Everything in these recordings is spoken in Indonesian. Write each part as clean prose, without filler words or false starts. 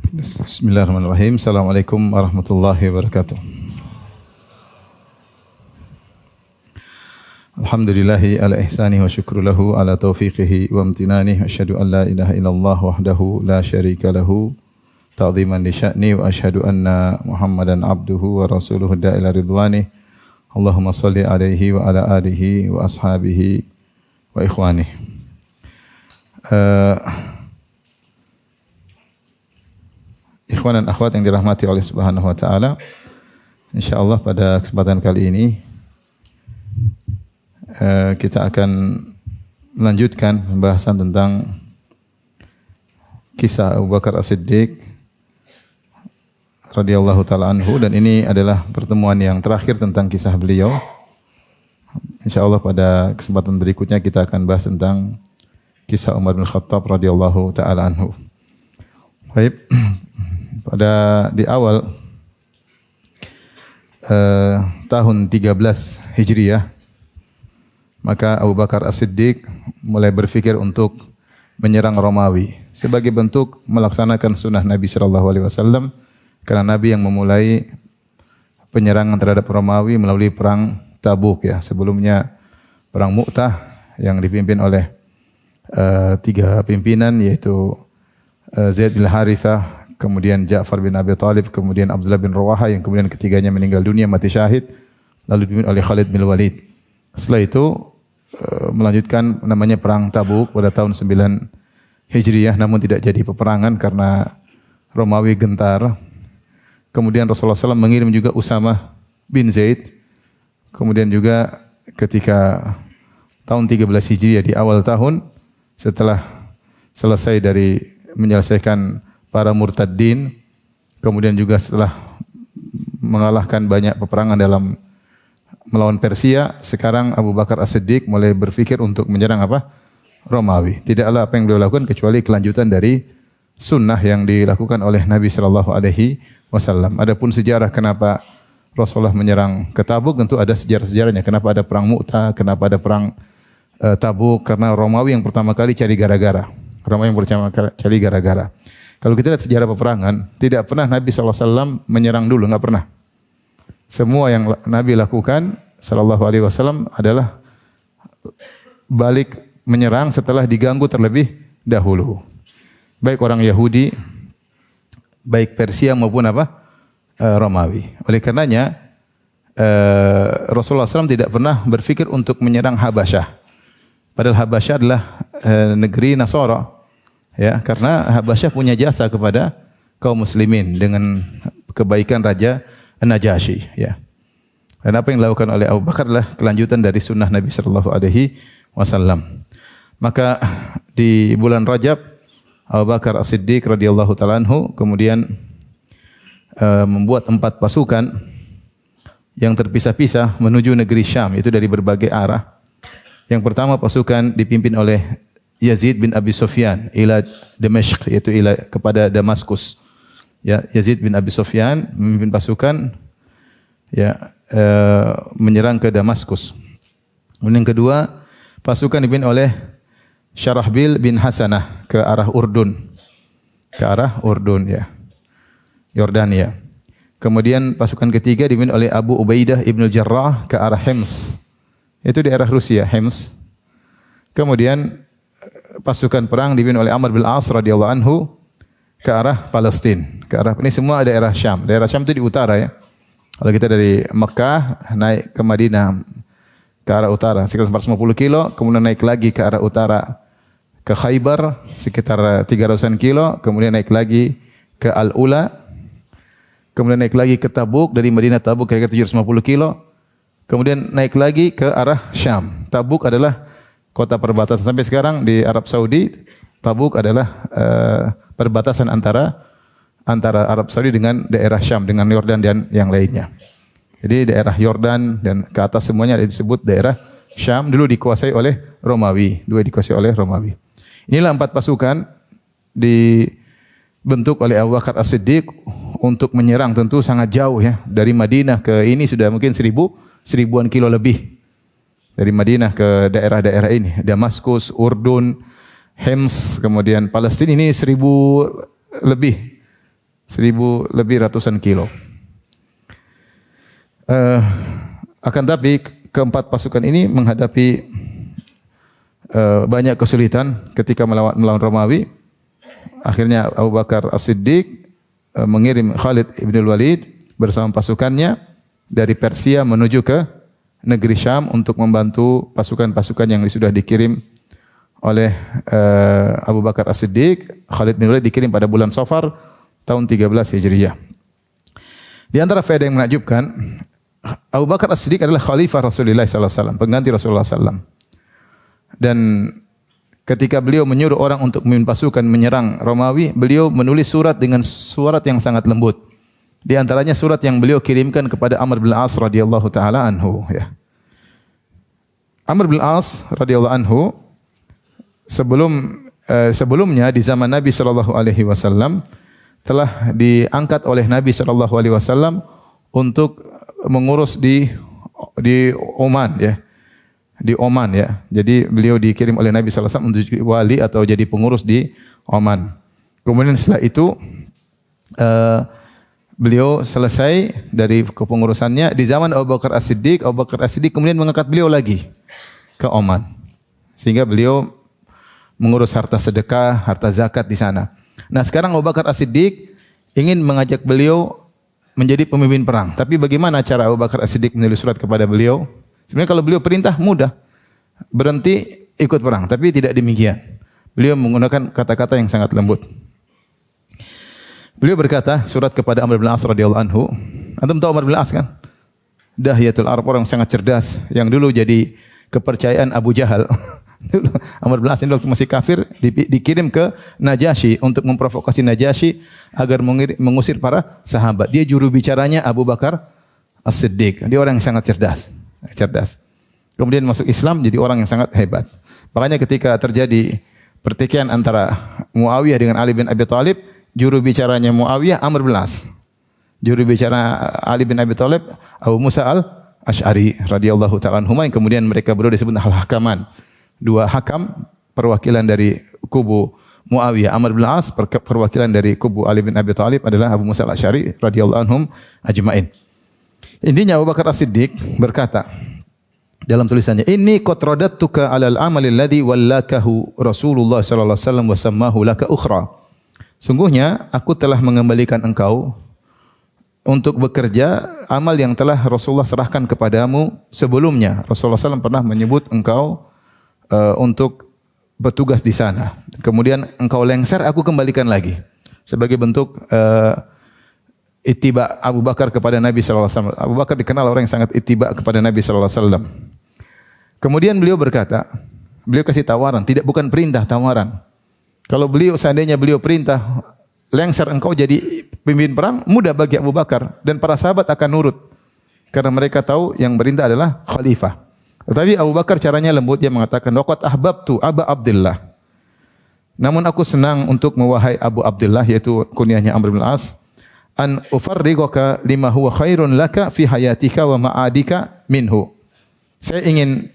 Bismillahirrahmanirrahim. Assalamualaikum warahmatullahi wabarakatuh. Alhamdulillahi ala ihsanihi wa syukru lahu ala taufiqihi wa amtinanihi. Asyhadu an la ilaha illallah wahdahu la syarika lahu ta'ziman li sya'ni wa asyhadu anna Muhammadan abduhu wa rasuluhu da'ila ridwani. Allahumma salli alaihi wa ala alihi wa ashabihi wa ikhwani. Ikhwan dan akhwat yang dirahmati oleh Subhanahu wa taala. Insyaallah pada kesempatan kali ini kita akan melanjutkan pembahasan tentang kisah Abu Bakar As-Siddiq radhiyallahu taala anhu, dan ini adalah pertemuan yang terakhir tentang kisah beliau. Insyaallah pada kesempatan berikutnya kita akan bahas tentang kisah Umar bin Khattab radhiyallahu taala anhu. Baik. Di awal tahun 13 Hijriah, maka Abu Bakar As-Siddiq mulai berpikir untuk menyerang Romawi sebagai bentuk melaksanakan sunnah Nabi SAW, karena Nabi yang memulai penyerangan terhadap Romawi melalui perang Tabuk ya. Sebelumnya perang Mu'tah yang dipimpin oleh tiga pimpinan, yaitu Zaid bin Harithah, kemudian Ja'far bin Abi Thalib, kemudian Abdullah bin Rawaha yang kemudian ketiganya meninggal dunia mati syahid, lalu dipimpin oleh Khalid bin Walid. Setelah itu melanjutkan namanya perang Tabuk pada tahun 9 Hijriah, namun tidak jadi peperangan karena Romawi gentar. Kemudian Rasulullah SAW mengirim juga Usamah bin Zaid. Kemudian juga ketika tahun 13 Hijriah di awal tahun, setelah selesai dari menyelesaikan para murtadin, kemudian juga setelah mengalahkan banyak peperangan dalam melawan Persia, sekarang Abu Bakar As-Siddiq mulai berpikir untuk menyerang apa? Romawi. Tidaklah apa yang beliau lakukan kecuali kelanjutan dari sunnah yang dilakukan oleh Nabi sallallahu alaihi wasallam. Adapun sejarah kenapa Rasulullah menyerang ke Tabuk, tentu ada sejarah-sejarahnya. Kenapa ada perang Mu'tah, kenapa ada perang Tabuk? Karena Romawi yang pertama kali cari gara-gara. Romawi yang pertama kali cari gara-gara. Kalau kita lihat sejarah peperangan, tidak pernah Nabi SAW menyerang dulu, enggak pernah. Semua yang Nabi lakukan sallallahu alaihi wasallam adalah balik menyerang setelah diganggu terlebih dahulu. Baik orang Yahudi, baik Persia maupun Romawi. Oleh karenanya Rasulullah SAW tidak pernah berpikir untuk menyerang Habasyah. Padahal Habasyah adalah negeri Nasara. Ya, karena Habasyah punya jasa kepada kaum muslimin dengan kebaikan Raja Najasyi, ya. Dan apa yang dilakukan oleh Abu Bakar adalah kelanjutan dari sunnah Nabi sallallahu alaihi wasallam. Maka di bulan Rajab, Abu Bakar As-Siddiq radhiyallahu taala anhu kemudian membuat 4 pasukan yang terpisah-pisah menuju negeri Syam, itu dari berbagai arah. Yang pertama pasukan dipimpin oleh Yazid bin Abi Sufyan ila Damashq, yaitu kepada Damaskus. Ya, Yazid bin Abi Sufyan memimpin pasukan menyerang ke Damaskus. Kemudian yang kedua, pasukan dipimpin oleh Syarahbil bin Hasanah ke arah Urdun. Ya. Yordania. Kemudian pasukan ketiga dipimpin oleh Abu Ubaidah ibn Jarrah ke arah Hims. Itu daerah Rusia, Hims. Kemudian pasukan perang dipimpin oleh Amr bin As radhiyallahu anhu ke arah Palestina. Ini semua daerah Syam. Daerah Syam itu di utara ya. Kalau kita dari Mekah naik ke Madinah ke arah utara sekitar 450 kilo, kemudian naik lagi ke arah utara ke Khaybar sekitar 300-an kilo, kemudian naik lagi ke Al-Ula, kemudian naik lagi ke Tabuk, dari Madinah Tabuk kira-kira 750 kilo, kemudian naik lagi ke arah Syam. Tabuk adalah kota perbatasan. Sampai sekarang di Arab Saudi, Tabuk adalah perbatasan antara Arab Saudi dengan daerah Syam, dengan Yordan dan yang lainnya. Jadi daerah Yordan dan ke atas semuanya disebut daerah Syam, dulu dikuasai oleh Romawi. Inilah 4 pasukan dibentuk oleh Abu Bakar As-Siddiq untuk menyerang, tentu sangat jauh ya. Dari Madinah ke ini sudah mungkin 1000-an kilo lebih. Dari Madinah ke daerah-daerah ini, Damaskus, Urdun, Hims, kemudian Palestina, ini 1000 lebih 1000 lebih ratusan kilo. Akan tapi keempat pasukan ini menghadapi banyak kesulitan ketika melawan Romawi. Akhirnya Abu Bakar As-Siddiq mengirim Khalid ibn Walid bersama pasukannya dari Persia menuju ke negeri Syam untuk membantu pasukan-pasukan yang sudah dikirim oleh Abu Bakar As-Siddiq. Khalid bin Walid dikirim pada bulan Safar tahun 13 Hijriah. Di antara faedah yang menakjubkan, Abu Bakar As-Siddiq adalah khalifah Rasulullah SAW, pengganti Rasulullah SAW. Dan ketika beliau menyuruh orang untuk memimpin pasukan menyerang Romawi, beliau menulis surat dengan surat yang sangat lembut. Di antaranya surat yang beliau kirimkan kepada Amr bin As radhiyallahu taala anhu, ya. Amr bin As radhiyallahu anhu sebelumnya di zaman Nabi sallallahu alaihi wasallam telah diangkat oleh Nabi sallallahu alaihi wasallam untuk mengurus di Oman, ya. Di Oman, ya. Jadi beliau dikirim oleh Nabi sallallahu alaihi wasallam untuk jadi wali atau jadi pengurus di Oman. Kemudian setelah itu beliau selesai dari kepengurusannya di zaman Abu Bakar As-Siddiq. Abu Bakar As-Siddiq kemudian mengangkat beliau lagi ke Oman. Sehingga beliau mengurus harta sedekah, harta zakat di sana. Nah, sekarang Abu Bakar As-Siddiq ingin mengajak beliau menjadi pemimpin perang. Tapi bagaimana cara Abu Bakar As-Siddiq menulis surat kepada beliau? Sebenarnya kalau beliau perintah mudah. Berhenti ikut perang, tapi tidak demikian. Beliau menggunakan kata-kata yang sangat lembut. Beliau berkata surat kepada Amr bin As radhiyallahu anhu. Antum tahu Amr bin As kan? Dahiyatul Arab, orang sangat cerdas yang dulu jadi kepercayaan Abu Jahal. Amr bin As ini waktu masih kafir dikirim ke Najasyi untuk memprovokasi Najasyi agar mengusir para sahabat. Dia juru bicaranya Abu Bakar As-Siddiq. Dia orang yang sangat cerdas. Kemudian masuk Islam jadi orang yang sangat hebat. Makanya ketika terjadi pertikaian antara Muawiyah dengan Ali bin Abi Thalib, juru bicaranya Muawiyah Amr bin As. Juru bicara Ali bin Abi Thalib Abu Musa al-Asy'ari radhiyallahu ta'ala anhuma, yang kemudian mereka berdua disebut al-hakaman. Dua hakam, perwakilan dari kubu Muawiyah Amr bin As, perwakilan dari kubu Ali bin Abi Thalib adalah Abu Musa al-Asy'ari radhiyallahu anhum ajmain. Intinya Abu Bakar As-Siddiq berkata dalam tulisannya, "Inni qad radattuka 'alal amali alladhi wallakahu Rasulullah sallallahu alaihi wasallam wa sammahu laka ukhra." Sungguhnya aku telah mengembalikan engkau untuk bekerja amal yang telah Rasulullah serahkan kepadamu sebelumnya. Rasulullah SAW pernah menyebut engkau untuk bertugas di sana. Kemudian engkau lengser, aku kembalikan lagi. Sebagai bentuk ittiba Abu Bakar kepada Nabi sallallahu alaihi wasallam. Abu Bakar dikenal orang yang sangat ittiba kepada Nabi sallallahu alaihi wasallam. Kemudian beliau berkata, beliau kasih tawaran, bukan perintah, tawaran. Kalau seandainya beliau perintah, lengser engkau jadi pemimpin perang, mudah bagi Abu Bakar dan para sahabat akan nurut. Karena mereka tahu yang perintah adalah khalifah. Tetapi Abu Bakar caranya lembut, dia mengatakan, "Waqad ahbabtu Aba Abdullah." Namun aku senang untuk mewahai Abu Abdullah, yaitu kunyahnya Amr bin As, an ufarrighaka lima huwa khairun laka fi hayatika wa ma'adika minhu. Saya ingin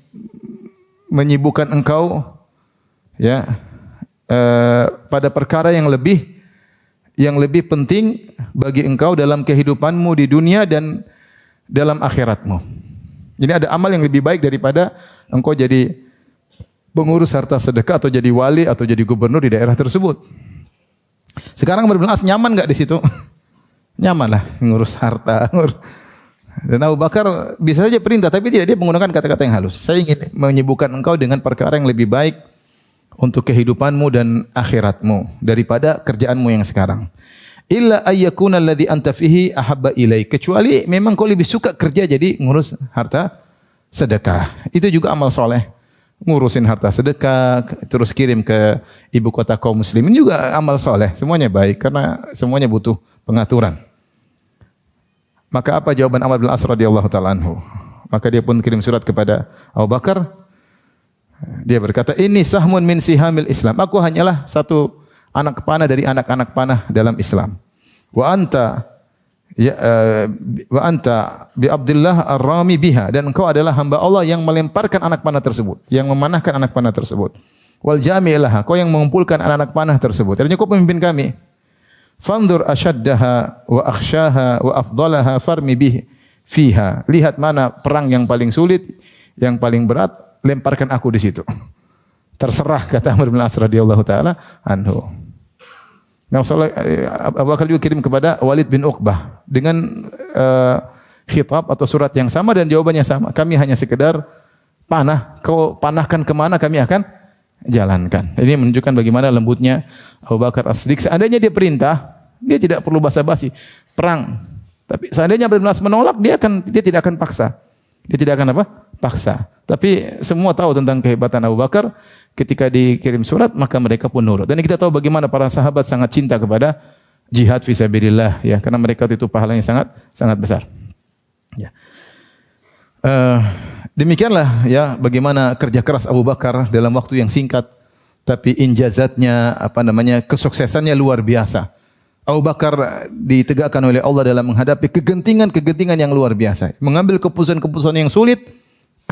menyibukkan engkau, ya, pada perkara yang lebih penting bagi engkau dalam kehidupanmu di dunia dan dalam akhiratmu. Jadi ada amal yang lebih baik daripada engkau jadi pengurus harta sedekah atau jadi wali atau jadi gubernur di daerah tersebut. Sekarang Amr bin As nyaman enggak di situ? Nyaman lah ngurus harta. Dan Abu Bakar bisa saja perintah, tapi tidak, dia menggunakan kata-kata yang halus. Saya ingin menyibukkan engkau dengan perkara yang lebih baik untuk kehidupanmu dan akhiratmu daripada kerjaanmu yang sekarang. Illa ayyakuna alladhi anta fihi ahabba ilaik. Kecuali memang kau lebih suka kerja jadi ngurus harta sedekah. Itu juga amal soleh. Ngurusin harta sedekah, terus kirim ke ibu kota kaum muslimin juga amal soleh. Semuanya baik karena semuanya butuh pengaturan. Maka apa jawaban Amr bin As radhiyallahu ta'ala anhu? Maka dia pun kirim surat kepada Abu Bakar. Dia berkata, "Ini sahmun min sihamil Islam." Aku hanyalah satu anak panah dari anak-anak panah dalam Islam. Wa anta bi Abdullah ar-rami biha, dan engkau adalah hamba Allah yang melemparkan anak panah tersebut, yang memanahkan anak panah tersebut. Wal jami'laha, kau yang mengumpulkan anak-anak panah tersebut. Artinya kau pemimpin kami. Fanzur ashaddaha wa akhshaha wa afdalaha farmi bih fiha. Lihat mana perang yang paling sulit, yang paling berat, lemparkan aku di situ. Terserah, kata Amr bin As radhiyallahu taala anhu. Nah, Abu Bakar juga kirim kepada Walid bin Uqbah dengan khitab atau surat yang sama dan jawabannya sama. Kami hanya sekedar panah, kau panahkan kemana kami akan jalankan. Ini menunjukkan bagaimana lembutnya Abu Bakar As-Siddiq. Seandainya dia perintah, dia tidak perlu basa-basi, perang. Tapi seandainya Amr bin As menolak, dia tidak akan paksa. Dia tidak akan apa? Paksa. Tapi semua tahu tentang kehebatan Abu Bakar. Ketika dikirim surat, maka mereka pun nurut. Dan kita tahu bagaimana para sahabat sangat cinta kepada jihad fisabilillah, ya, karena mereka itu pahalanya sangat besar. Ya. Demikianlah ya bagaimana kerja keras Abu Bakar dalam waktu yang singkat, tapi injazatnya kesuksesannya luar biasa. Abu Bakar ditegakkan oleh Allah dalam menghadapi kegentingan-kegentingan yang luar biasa, mengambil keputusan-keputusan yang sulit,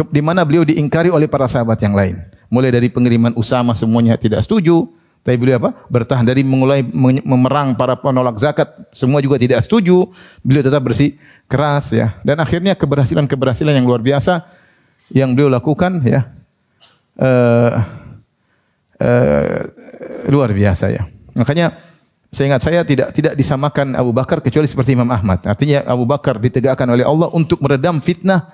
di mana beliau diingkari oleh para sahabat yang lain. Mulai dari pengiriman Usama semuanya tidak setuju, tapi beliau bertahan. Dari mulai memerang para penolak zakat, semua juga tidak setuju. Beliau tetap bersih keras, ya. Dan akhirnya keberhasilan yang luar biasa yang beliau lakukan, ya, luar biasa, ya. Makanya saya tidak disamakan Abu Bakar kecuali seperti Imam Ahmad. Artinya Abu Bakar ditegakkan oleh Allah untuk meredam fitnah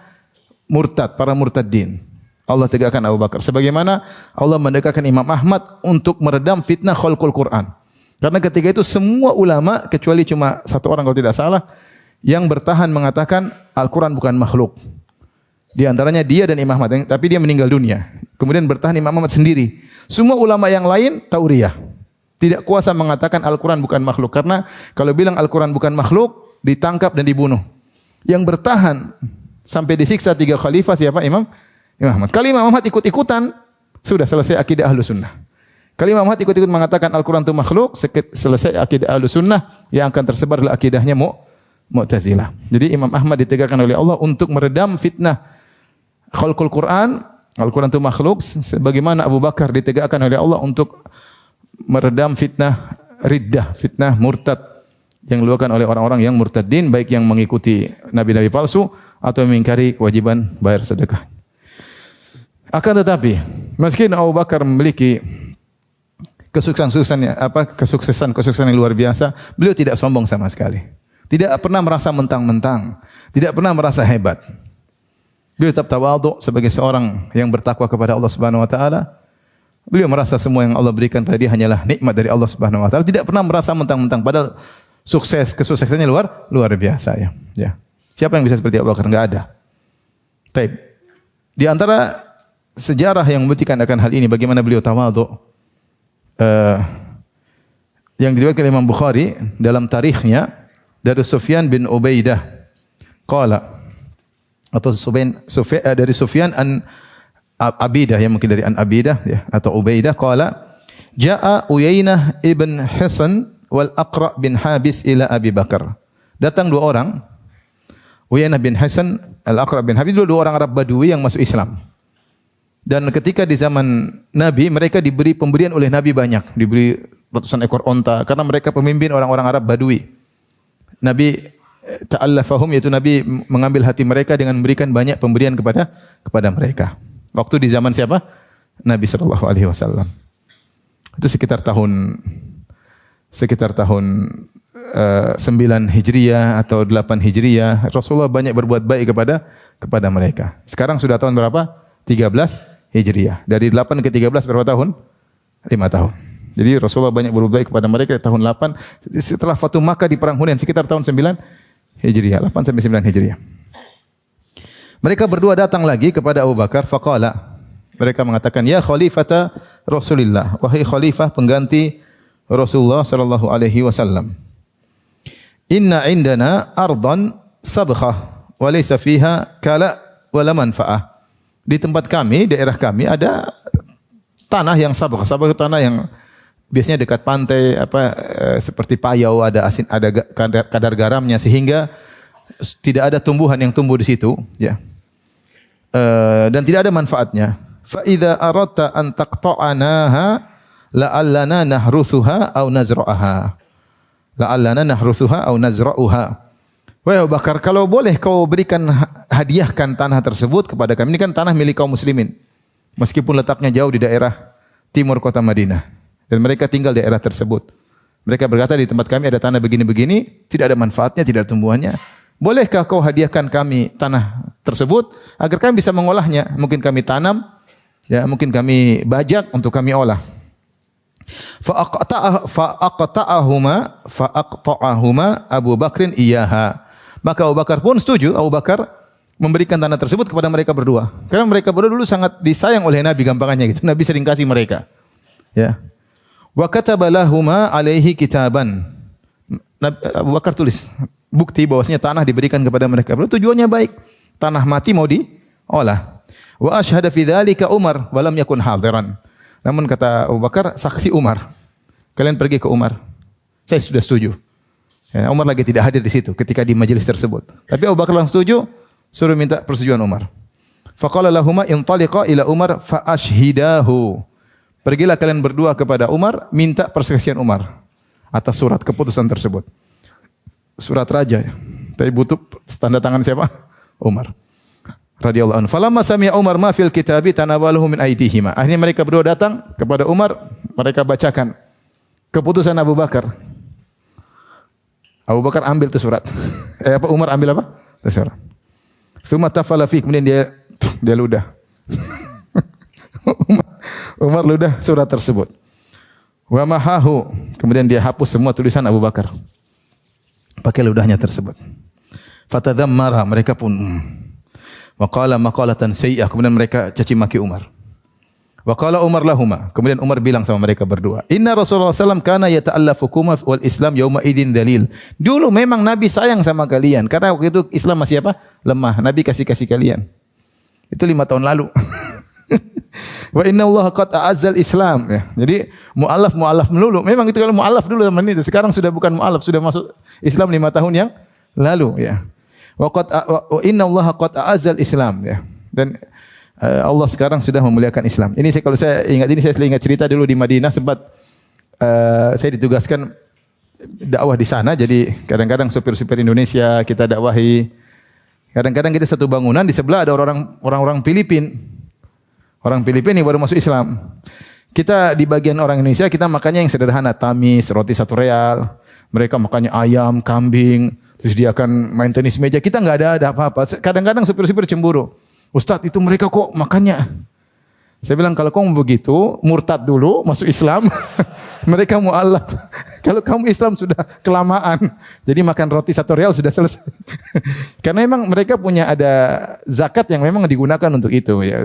murtad, para murtadin. Allah tegakkan Abu Bakar. Sebagaimana Allah mendekatkan Imam Ahmad untuk meredam fitnah khalqul Quran. Karena ketika itu semua ulama kecuali cuma satu orang kalau tidak salah yang bertahan mengatakan Al-Quran bukan makhluk. Di antaranya dia dan Imam Ahmad, tapi dia meninggal dunia. Kemudian bertahan Imam Ahmad sendiri. Semua ulama yang lain tauriyah. Tidak kuasa mengatakan Al-Quran bukan makhluk. Karena kalau bilang Al-Quran bukan makhluk, ditangkap dan dibunuh. Yang bertahan sampai disiksa 3 khalifah siapa? Imam Ahmad. Kalau Imam Ahmad ikut-ikutan, sudah selesai akidah Ahlus Sunnah. Kalau Imam Ahmad ikut-ikut mengatakan Al-Quran itu makhluk, selesai akidah Ahlus Sunnah, yang akan tersebar adalah akidahnya Mu'tazilah. Jadi Imam Ahmad ditegakkan oleh Allah untuk meredam fitnah khalqul Quran, Al-Quran itu makhluk, sebagaimana Abu Bakar ditegakkan oleh Allah untuk meredam fitnah riddah, fitnah murtad yang dilakukan oleh orang-orang yang murtadin, baik yang mengikuti nabi-nabi palsu atau mengingkari kewajiban bayar sedekah. Akan tetapi, meski Abu Bakar memiliki kesuksesan yang luar biasa, beliau tidak sombong sama sekali. Tidak pernah merasa mentang-mentang, tidak pernah merasa hebat. Beliau tetap tawadhu sebagai seorang yang bertakwa kepada Allah Subhanahu wa taala. Beliau merasa semua yang Allah berikan pada dia hanyalah nikmat dari Allah Subhanahu wa taala, tidak pernah merasa mentang-mentang, padahal kesuksesannya luar biasa, ya. Ya. Siapa yang bisa seperti Abu Bakar? Enggak ada. Taib. Di antara sejarah yang membuktikan akan hal ini bagaimana beliau tawadhu, yang diriwayatkan oleh Imam Bukhari dalam tarikhnya dari Sufyan bin Ubaidah qala, atau dari Sufyan an Abidah, yang mungkin dari an Abidah, ya, atau Ubaidah qala jaa Uyainah ibn Hisan wal Aqra bin Habis ila Abi Bakar. Datang 2 orang, Uyainah bin Hisan, al Aqra bin Habis, 2 orang Arab Badui yang masuk Islam. Dan ketika di zaman Nabi, mereka diberi pemberian oleh Nabi banyak, diberi ratusan ekor onta, karena mereka pemimpin orang-orang Arab Badui. Nabi ta'allafahum, yaitu Nabi mengambil hati mereka dengan memberikan banyak pemberian kepada mereka. Waktu di zaman siapa? Nabi sallallahu alaihi wasallam. Itu sekitar tahun 9 Hijriah atau 8 Hijriah. Rasulullah banyak berbuat baik kepada mereka. Sekarang sudah tahun berapa? 13 Hijriah. Dari 8 ke 13 berapa tahun? 5 tahun. Jadi Rasulullah banyak berbuat baik kepada mereka di tahun 8. Setelah Fatu Makkah di perang Hunain sekitar tahun 9 Hijriah, 8 sampai 9 Hijriah. Mereka berdua datang lagi kepada Abu Bakar, faqala. Mereka mengatakan, "Ya khalifata Rasulillah, wahai khalifah pengganti Rasulullah sallallahu alaihi wasallam. Inna indana ardan sabkhah wa laysa fiha kala wala manfaah." Di tempat kami, daerah kami ada tanah yang sabkhah. Sabkhah itu tanah yang biasanya dekat pantai, seperti payau, ada asin, ada kadar garamnya, sehingga tidak ada tumbuhan yang tumbuh di situ, ya. Dan tidak ada manfaatnya. Fa idza aradta an taqta'anaha la'allana nahruthuha aw nazra'aha. la'allana nahruthuha aw nazra'uha. Wahai Abu Bakar, kalau boleh kau berikan hadiahkan tanah tersebut kepada kami. Ini kan tanah milik kaum muslimin. Meskipun letaknya jauh di daerah timur kota Madinah. Dan mereka tinggal di daerah tersebut. Mereka berkata di tempat kami ada tanah begini-begini, tidak ada manfaatnya, tidak ada tumbuhannya. Bolehkah kau hadiahkan kami tanah tersebut agar kami bisa mengolahnya? Mungkin kami tanam, ya mungkin kami bajak untuk kami olah. Fa'aqta'ahuma Abu Bakrin iyaha. Maka Abu Bakar pun setuju. Abu Bakar memberikan tanah tersebut kepada mereka berdua. Karena mereka berdua dulu sangat disayang oleh Nabi, gampangannya gitu. Nabi sering kasih mereka. Ya. Wa kataba lahuma alaihi kitaban. Abu Bakar tulis bukti bahwasanya tanah diberikan kepada mereka. Tujuannya baik. Tanah mati mau diolah. Wa asyhada fi dzalika Umar wa lam yakun hadiran. Namun kata Abu Bakar, saksi Umar. Kalian pergi ke Umar. Saya sudah setuju. Ya, Umar lagi tidak hadir di situ ketika di majelis tersebut. Tapi Abu Bakar langsung setuju, suruh minta persetujuan Umar. Faqala lahuma intaliqa ila Umar fa ashhidahu. Pergilah kalian berdua kepada Umar, minta persaksian Umar atas surat keputusan tersebut. Surat raja. Tapi butuh tanda tangan siapa? Umar radhiyallahu anhu. Falamma sami'a Umar ma fil kitabi tanawalahu min aydihima. Akhirnya mereka berdua datang kepada Umar, mereka bacakan keputusan Abu Bakar. Abu Bakar ambil tu surat. Umar ambil apa? Tu surat. Tsumma tafala fi, kemudian dia ludah. Umar ludah surat tersebut. Wa mahahu, kemudian dia hapus semua tulisan Abu Bakar. Pakai ludahnya tersebut. Fatadammara, mereka pun wa qala maqalatan sayyi'ah, kemudian mereka caci maki Umar. Wa qala Umar lahuma, kemudian Umar bilang sama mereka berdua, inna Rasulullah SAW kana yata'allafukuma wal Islam yawma idin dalil. Dulu memang Nabi sayang sama kalian, karena waktu itu Islam masih apa? Lemah. Nabi kasih kalian. Itu 5 tahun lalu. Wa inna Allah qad a'azzal Islam. Ya. Jadi mu'alaf melulu. Memang itu kalau mu'alaf dulu zaman itu. Sekarang sudah bukan mu'alaf, sudah masuk Islam 5 tahun yang lalu. Ya. Wa inna Allah qad a'azzal Islam. Ya. Dan Allah sekarang sudah memuliakan Islam. Ini kalau saya ingat ini, saya ingat cerita dulu di Madinah sempat saya ditugaskan dakwah di sana. Jadi kadang-kadang supir-supir Indonesia kita dakwahi. Kadang-kadang kita satu bangunan di sebelah ada orang-orang Filipin. Orang Filipin yang baru masuk Islam. Kita di bagian orang Indonesia kita makannya yang sederhana, tamis, roti 1 real. Mereka makannya ayam, kambing, terus dia akan main tenis meja. Kita enggak ada apa-apa. Kadang-kadang supir-supir cemburu. Ustadz, itu mereka kok makannya. Saya bilang kalau kamu begitu, murtad dulu, masuk Islam. Mereka mu'alaf. Kalau kamu Islam sudah kelamaan. Jadi makan roti 1 real sudah selesai. Karena memang mereka punya ada zakat yang memang digunakan untuk itu. Ya.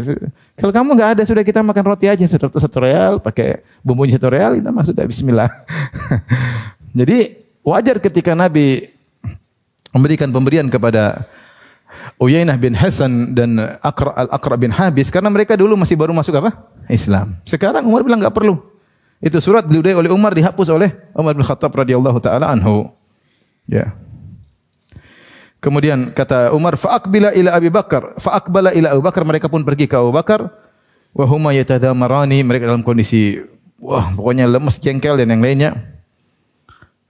Kalau kamu enggak ada, sudah kita makan roti aja. Sudah 1 real, pakai bumbunya 1 real, kita masuk sudah bismillah. Jadi wajar ketika Nabi memberikan pemberian kepada Uyainah bin Hasan dan Al-Aqra bin Habis, karena mereka dulu masih baru masuk apa? Islam. Sekarang Umar bilang enggak perlu. Itu surat diludahi oleh Umar, dihapus oleh Umar bin Khattab radhiyallahu taala anhu. Ya. Kemudian kata Umar, fa'aqbala ila Abu Bakar, mereka pun pergi ke Abu Bakar. Wa huma yatadhamarani, mereka dalam kondisi pokoknya lemes, jengkel dan yang lainnya.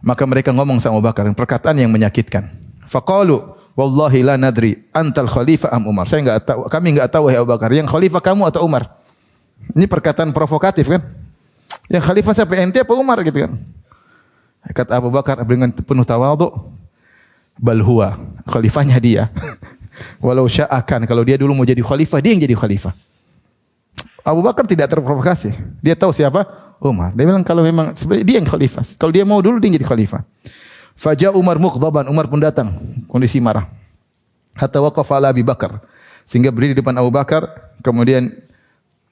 Maka mereka ngomong sama Abu Bakar, perkataan yang menyakitkan. Faqalu wallahi la nadri antal khalifah am Umar. Kami enggak tahu wahai Abu Bakar, yang khalifah kamu atau Umar. Ini perkataan provokatif kan? Yang khalifah siapa, ente apa Umar gitu kan? Kata Abu Bakar dengan penuh tawadhu, bal huwa, khalifahnya dia. Walau sya'akan, kalau dia dulu mau jadi khalifah, dia yang jadi khalifah. Abu Bakar tidak terprovokasi. Dia tahu siapa? Umar. Dia bilang kalau memang sebenarnya dia yang khalifah. Kalau dia mau dulu dia yang jadi khalifah. Faja Umar muqdaban, Umar pun datang kondisi marah. Hatta waqafa ala Abi Bakar, sehingga berdiri di depan Abu Bakar. Kemudian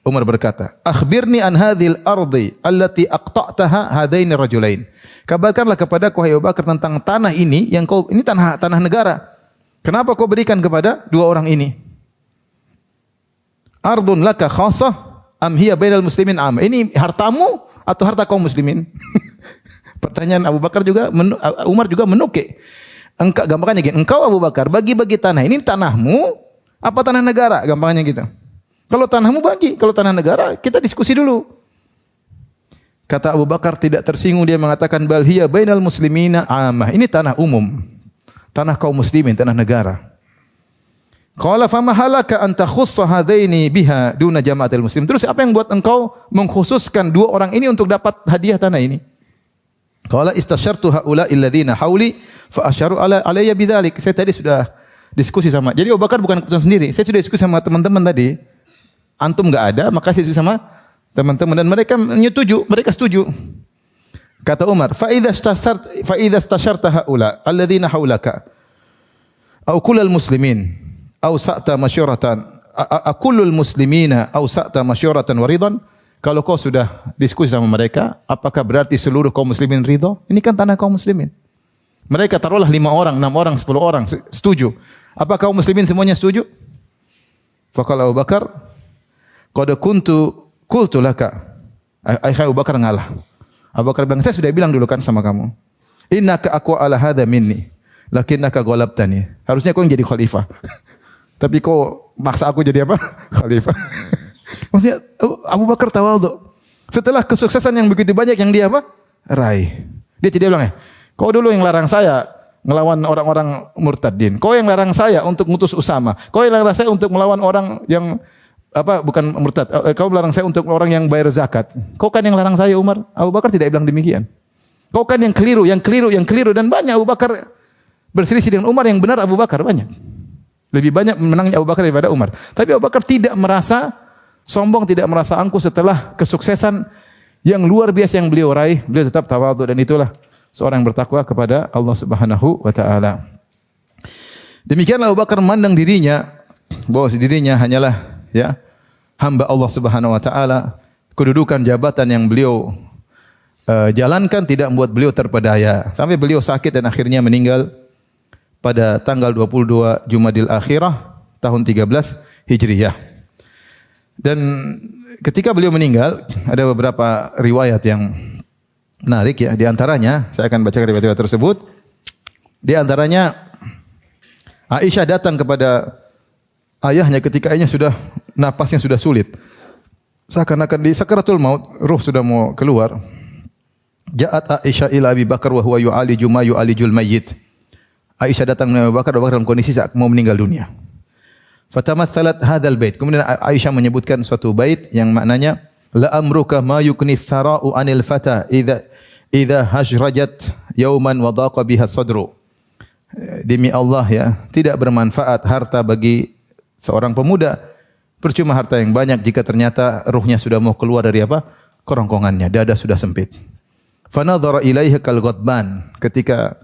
Umar berkata, "Akhbirni an hadhil ardi allati aqta'taha hadaini rajulain." Kabarkanlah kepadaku wahai Abu Bakar tentang tanah ini yang ini tanah negara. Kenapa kau berikan kepada 2 orang ini? Ardun laka khassah am hiya bainal muslimin am. Ini hartamu atau harta kaum muslimin? Pertanyaan Abu Bakar juga, Umar juga menukik. Gampangannya gini, engkau Abu Bakar bagi-bagi tanah ini tanahmu apa tanah negara? Gampangannya gitu. Kalau tanahmu bagi, kalau tanah negara kita diskusi dulu. Kata Abu Bakar tidak tersinggung, dia mengatakan bal hiya bainal muslimina amah. Ini tanah umum. Tanah kaum muslimin, tanah negara. Qala fama halaka an takhussa hadaini biha duna jama'atil muslim. Terus apa yang buat engkau mengkhususkan dua orang ini untuk dapat hadiah tanah ini? Qala istasyartu haula alladziina hauli fa asyaru alayya bidzalik. Saya tadi sudah diskusi sama. Jadi Abu Bakar bukan keputusan sendiri. Saya sudah diskusi sama teman-teman tadi. Antum enggak ada, maka saya diskusi sama teman-teman dan mereka menyetujui, mereka setuju. Kata Umar, fa idza istasyarta haula alladziina haulaka aw kullal muslimin aw sa'ta masyuratan akullul muslimina aw sa'ta masyuratan wa ridan. Kalau kau sudah diskusi sama mereka, apakah berarti seluruh kaum muslimin ridha? Ini kan tanah kaum muslimin. Mereka taruhlah 5 orang, 6 orang, 10 orang setuju. Apakah kaum muslimin semuanya setuju? Faqala Abu Bakar, qad qultu laka. Abu Bakar ngalah. Abu Bakar bilang, saya sudah bilang dulu kan sama kamu. Innaka aqwa ala hadha minni, lakinnaka ghalabtani. Harusnya kau yang jadi khalifah. Tapi kau maksa aku jadi apa? Khalifah. Maksudnya Abu Bakar tawadhu. Setelah kesuksesan yang begitu banyak yang dia apa? Raih. Dia tidak bilang, kau dulu yang larang saya ngelawan orang-orang murtadin. Kau yang larang saya untuk ngutus Usama. Kau yang larang saya untuk melawan orang yang bukan murtad. Kau melarang saya untuk orang yang bayar zakat. Kau kan yang larang saya, Umar. Abu Bakar tidak bilang demikian. Kau kan yang keliru dan banyak Abu Bakar berselisih dengan Umar, yang benar Abu Bakar banyak. Lebih banyak menangnya Abu Bakar daripada Umar. Tapi Abu Bakar tidak merasa sombong, tidak merasa angkuh setelah kesuksesan yang luar biasa yang beliau raih. Beliau tetap tawadhu dan itulah seorang yang bertakwa kepada Allah Subhanahu wa taala. Demikianlah Abu Bakar memandang dirinya bahwa dirinya hanyalah hamba Allah Subhanahu wa taala. Kedudukan jabatan yang beliau jalankan tidak membuat beliau terpedaya sampai beliau sakit dan akhirnya meninggal pada tanggal 22 Jumadil Akhirah tahun 13 Hijriah. Dan ketika beliau meninggal ada beberapa riwayat yang menarik ya. Di antaranya saya akan bacakan riwayat tersebut. Di antaranya Aisyah datang kepada ayahnya ketika ayahnya sudah napasnya sudah sulit. Seakan-akan di sakaratul maut, ruh sudah mau keluar. Ja'at Aisyah ila Abi Bakar wa huwa yu'aliju ma yu'alijul mayyit. Aisyah datang kepada Abu Bakar dalam kondisi mau meninggal dunia. Fatamatsalat hadzal bait. Kemudian Aisyah menyebutkan suatu bait yang maknanya la amruka ma yukni thara'u anil fata idza hajrajat yauman wa daqa biha sadru. Demi Allah ya, tidak bermanfaat harta bagi seorang pemuda. Percuma harta yang banyak jika ternyata ruhnya sudah mau keluar dari kerongkongannya, dada sudah sempit. Fa nadhara ilaihi kal ghadban. Ketika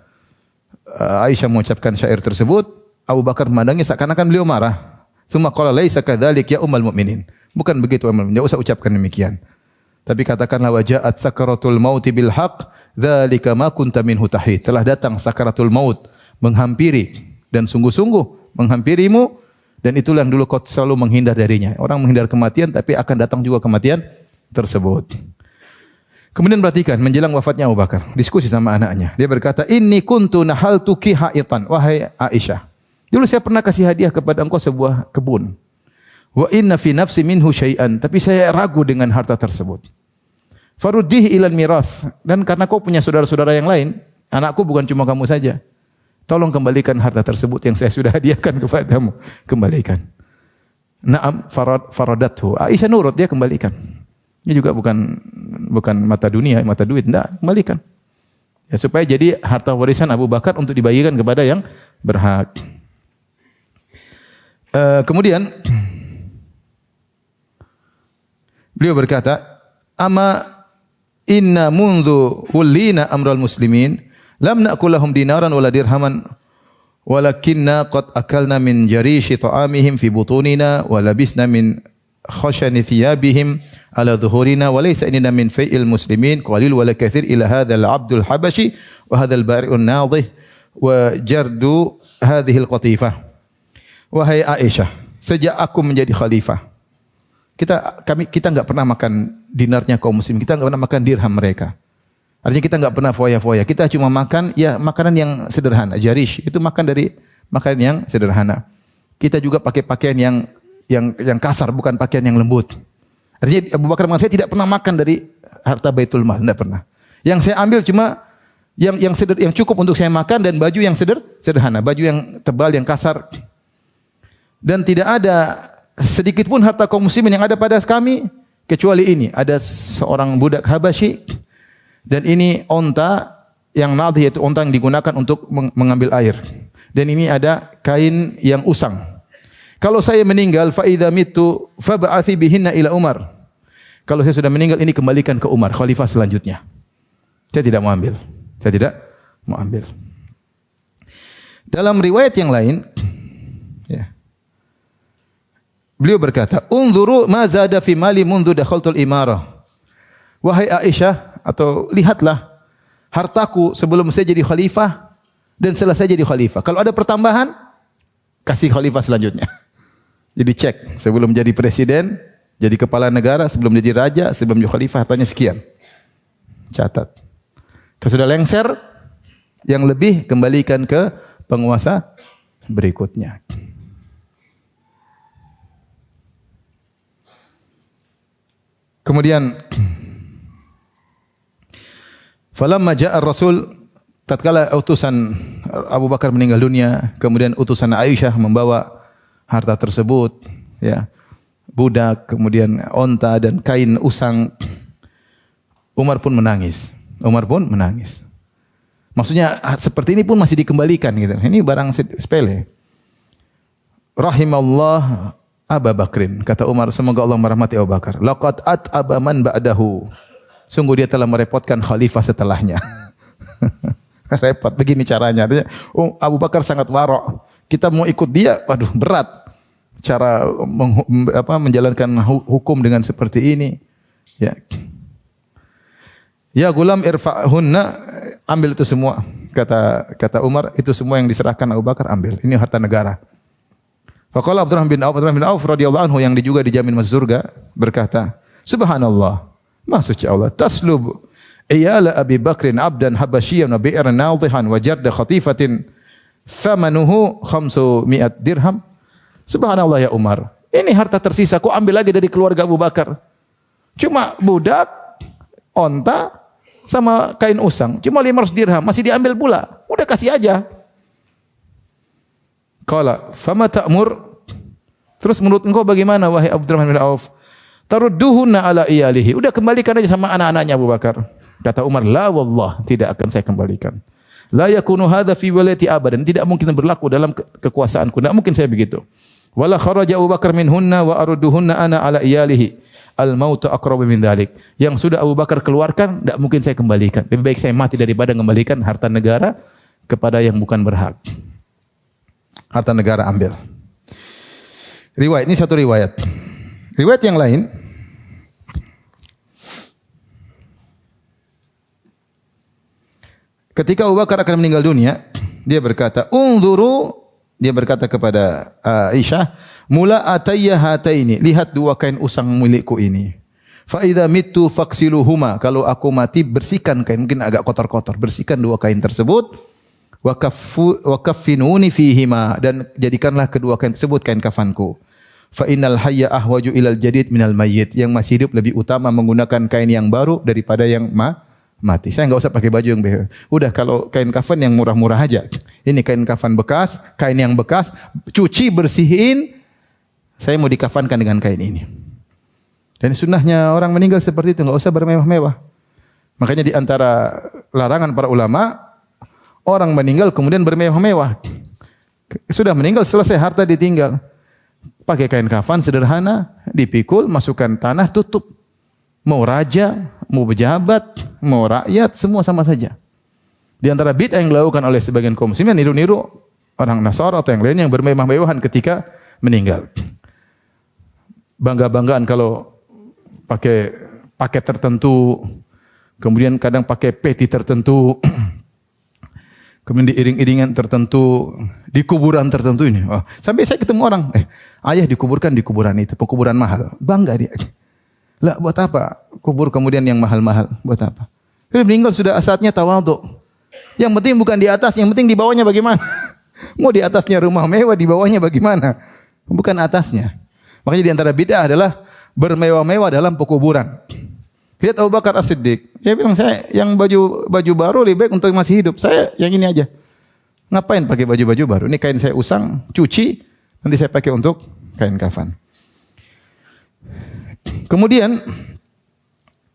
Aisyah mengucapkan syair tersebut, Abu Bakar memandangnya seakan-akan beliau marah. Tsumma qala laisa kadzalik ya ummul mukminin. Bukan begitu ummul mukminin, enggak usah ucapkan demikian. Tapi katakanlah waja'at sakaratul mauti bil haqq, dzalika ma kunta minhu tahid. Telah datang sakaratul maut menghampiri dan sungguh-sungguh menghampirimu dan itulah yang dulu kau selalu menghindar darinya. Orang menghindar kematian tapi akan datang juga kematian tersebut. Kemudian perhatikan menjelang wafatnya Abu Bakar, diskusi sama anaknya. Dia berkata, "Inni kuntu nahaltuki haitan." Wahai Aisyah, dulu saya pernah kasih hadiah kepada engkau sebuah kebun. Wa inna fi nafsi minhu syai'an, tapi saya ragu dengan harta tersebut. Faruddihi ilal mirath, dan karena kau punya saudara-saudara yang lain, anakku bukan cuma kamu saja. Tolong kembalikan harta tersebut yang saya sudah hadiahkan kepadamu. Kembalikan. Naam faradathu. Aisyah nurut, dia kembalikan. Ini juga bukan mata dunia, mata duit, enggak, kembalikan. Ya, supaya jadi harta warisan Abu Bakar untuk dibagikan kepada yang berhak. Kemudian beliau berkata, "Ama inna mundhu wulina amral muslimin lam na'kul lahum dinaran wala dirhaman walakinna qad akalna min jarishi ta'amihim fi butunina wa labisna min khashani thiyabihim ala dhuhurina wa laysa inna min fai'il muslimin qalil wa la kathir ila hadzal abdul habashi wa hadzal bari'un nadhih wa jardu hadhihi al-qatifah." Wahai Aisyah, sejak aku menjadi khalifah, kita enggak pernah makan dinarnya kaum muslim, kita enggak pernah makan dirham mereka. Artinya kita enggak pernah foya-foya, kita cuma makan ya makanan yang sederhana, jarish, itu makan dari makanan yang sederhana. Kita juga pakai pakaian yang kasar, bukan pakaian yang lembut. Artinya Abu Bakar mengatakan saya tidak pernah makan dari harta Baitul Mal, enggak pernah. Yang saya ambil cuma yang cukup untuk saya makan dan baju yang sederhana, baju yang tebal, yang kasar. Dan tidak ada sedikit pun harta kaum muslimin yang ada pada kami kecuali ini. Ada seorang budak Habasyi dan ini onta yang nadhi, yaitu onta yang digunakan untuk mengambil air. Dan ini ada kain yang usang. Kalau saya meninggal, fa idza mitu fab'athi bihinna ila Umar. Kalau saya sudah meninggal, ini kembalikan ke Umar, khalifah selanjutnya. Saya tidak mau ambil. Saya tidak mau ambil. Dalam riwayat yang lain, ya, beliau berkata, "Unzuru ma zada fi mali mundu dakhaltul imarah." Wahai Aisyah, atau lihatlah hartaku sebelum saya jadi khalifah dan setelah saya jadi khalifah. Kalau ada pertambahan, kasih khalifah selanjutnya. Jadi cek, sebelum jadi presiden, jadi kepala negara, sebelum jadi raja, sebelum jadi khalifah, hartanya sekian. Catat. Kalau sudah lengser, yang lebih kembalikan ke penguasa berikutnya. Kemudian falamma ja'a ar-rasul, tatkala utusan Abu Bakar meninggal dunia, kemudian utusan Aisyah membawa harta tersebut, ya, budak, kemudian onta dan kain usang, Umar pun menangis. Maksudnya seperti ini pun masih dikembalikan gitu. Ini barang sepele. Rahimallah Abu Bakrin, kata Umar, semoga Allah merahmati Abu Bakar. Laqad at'aba man ba'dahu. Sungguh dia telah merepotkan khalifah setelahnya. Repot begini caranya. Abu Bakar sangat warok. Kita mau ikut dia, waduh berat. Cara menjalankan hukum dengan seperti ini. Ya. Ya gulam irfa'hunna, ambil itu semua. Kata Umar, itu semua yang diserahkan Abu Bakar ambil. Ini harta negara. Faqala Abdurrahman bin Auf radhiyallahu anhu yang juga dijamin masuk surga berkata, Subhanallah, Maha suci Allah, taslub iyala Abi Bakrin abdan habasyiyan wa bi'ran nadhihan wa jarda khatifatin thamanuhu 500 dirham. Subhanallah ya Umar, ini harta tersisa kau ambil lagi dari keluarga Abu Bakar. Cuma budak, onta, sama kain usang, cuma 500 dirham, masih diambil pula. Udah kasih aja. Qala, fama ta'mur? Terus menurut engkau bagaimana wahai Abdurrahman bin Auf? Tarudduhunna ala iyalihi. Udah kembalikan aja sama anak-anaknya Abu Bakar. Kata Umar, la wallah, tidak akan saya kembalikan. La yakunu hadza fi walati abadan, tidak mungkin berlaku dalam kekuasaanku, tidak mungkin saya begitu. Wala kharaja Abu Bakar minhunna wa arudduhunna ana ala iyalihi. Al mautu aqrabu min dzalik. Yang sudah Abu Bakar keluarkan, tidak mungkin saya kembalikan. Lebih baik saya mati daripada mengembalikan harta negara kepada yang bukan berhak. Harta negara ambil. Riwayat ini satu riwayat. Riwayat yang lain, ketika Abu Bakar akan meninggal dunia, dia berkata, "Unzuru," dia berkata kepada Aisyah, "Mula atayya hataini," lihat dua kain usang milikku ini. Fa idza mittu faksiluhuma, kalau aku mati bersihkan kain, mungkin agak kotor-kotor, bersihkan dua kain tersebut. Wa kaffinuni fihima, dan jadikanlah kedua kain tersebut kain kafanku. Fa innal hayya ahwaju ilal jadid minal mayyit, yang masih hidup lebih utama menggunakan kain yang baru daripada yang mati. Saya enggak usah pakai baju yang baru. Udah kalau kain kafan yang murah-murah aja. Ini kain kafan bekas, kain yang bekas, cuci bersihin. Saya mau dikafankan dengan kain ini. Dan sunnahnya orang meninggal seperti itu, enggak usah bermewah-mewah. Makanya di antara larangan para ulama, orang meninggal kemudian bermewah-mewah. Sudah meninggal, selesai, harta ditinggal. Pakai kain kafan sederhana, dipikul, masukkan tanah, tutup. Mau raja, mau pejabat, mau rakyat, semua sama saja. Di antara bid'ah yang dilakukan oleh sebagian kaum muslimin, niru-niru orang Nasara atau yang lain yang bermewah-mewahan ketika meninggal. Bangga-banggaan kalau pakai paket tertentu, kemudian kadang pakai peti tertentu, kemudian diiring-iringan tertentu, di kuburan tertentu ini. Oh, sampai saya ketemu orang, ayah dikuburkan di kuburan itu, pekuburan mahal. Bangga dia. Lah buat apa? Kubur kemudian yang mahal-mahal, buat apa? Kalau meninggal sudah saatnya tawadhu. Yang penting bukan di atas, yang penting di bawahnya bagaimana? Mau di atasnya rumah mewah, di bawahnya bagaimana? Bukan atasnya. Makanya di antara bid'ah adalah bermewah-mewah dalam pekuburan. Lihat Abu Bakar As-Siddiq. Dia bilang, saya yang baju baru lebih baik untuk yang masih hidup. Saya yang ini aja. Ngapain pakai baju-baju baru? Ini kain saya usang, cuci, nanti saya pakai untuk kain kafan. Kemudian